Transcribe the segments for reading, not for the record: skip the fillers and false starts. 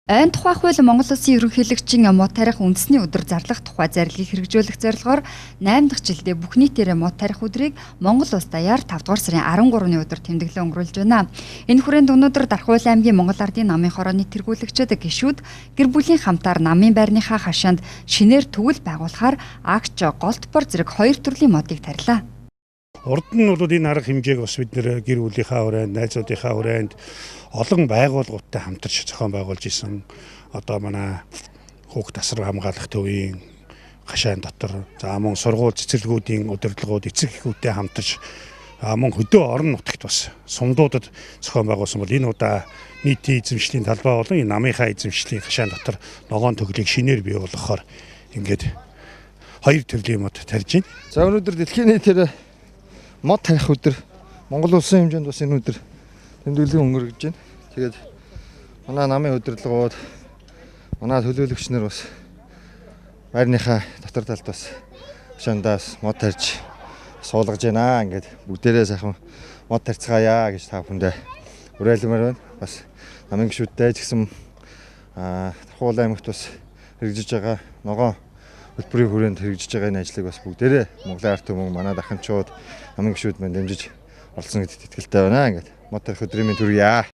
Айн тухай хууль Монгол Улсын ерөнхийлөгчийн мод тарих үндэсний өдөр зарлах тухай зарлигийг хэрэгжүүлэх зорилгоор 8 дахь жилдээ бүх нийтээр мод тарих өдрийг Монгол Улс даяар 5 дугаар сарын 13-ны өдөр тэмдэглэн өнгөрүүлж байна. Энэ хүрээнд өнөөдөр Дархуул аймгийн Монгол Ардын намын хорооны тэргүүлэгчид гишүүд гэр бүлийн хамтаар намын байрныхаа хашаанд шинээр төгөл байгуулахаар агч, голтбор зэрэг 2 төрлийн модыг тарилаа. Урд нь бол энэ арга хэмжээг бас бид нэр гэр бүлийнхаа хүрээнд, найзуудынхаа хүрээнд олон байгууллагуудтай хамтарч зохион байгуулж исэн. Одоо манай хүүхд тасраг хамгаалах төвийн хашаан дотор, за мөн сургууль цэцэрлэгүүдийн удирдлагууд эцэг эхүүдтэй хамтарч мөн хөдөө орон нутагт бас сумдуудад зохион байгуулсан бол энэ удаа нийтийн эзэмшлийн талбай болон энэ намынхаа эзэмшлийн хашаан дотор ногоон төглийг шинээр бий болгохоор ингээд 2 төрлийн мод тарьж байна. За өнөөдөр дэлхийн нийтээр мод тарих өдөр Монгол Улсын хэмжээнд бас энэ өдөр тэмдэглэн өнгөрөж байна. Тэгээд манай намын удирдлагууд, манай төлөөлөгч нар бас байрныхаа дотор талд бас хашаандаас мод тарьж суулгаж байна. Ингээд бүгдээрээ сайхан мод тарьцгаая гэж та бүхэндээ уриалмаар байна. Бас намын гишүүдтэй ч гэсэн Дархуул аймагт бас хэрэгжиж байгаа ногоон хөтөлбөрийн хүрээнд хэрэгжиж байгаа энэ ажлыг бас бүгдээрээ Монголын ард түмэн манай дахинчууд намын гишүүд маань дэмжиж олсон гэдэгт итгэлтэй байна. Ингээд мод тарих өдрийн төрье.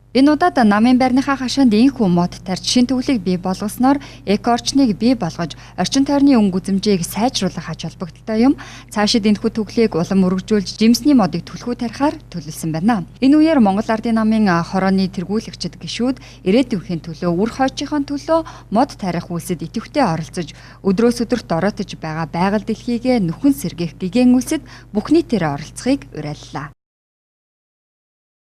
Энэ удаад намын байрныхаа хашаанд энэхүү мод тарьж шин төвлийг бий болгосноор эко-орчныг бий болгож орчин тойрны өнгө үзэмжийг сайжруулах ач холбогдолтой юм. Цаашид энэхүү төвлийг улам өргөжүүлж жимсний модыг түлхүү тарихаар төлөвлөсөн байна. Энэ үеэр Монгол Ардын намын хорооны тэргүүлэгчид гишүүд ирээдүйнхийн төлөө үр хойчийнхаа төлөө мод тарих үйлсэд идэвхтэй оролцож өдрөөс өдөрт оройтож байгаа байгаль дэлхийгээ нүхэн сэргээх гэгэн үйлсэд бүх нийтээр оролцохыг уриаллаа.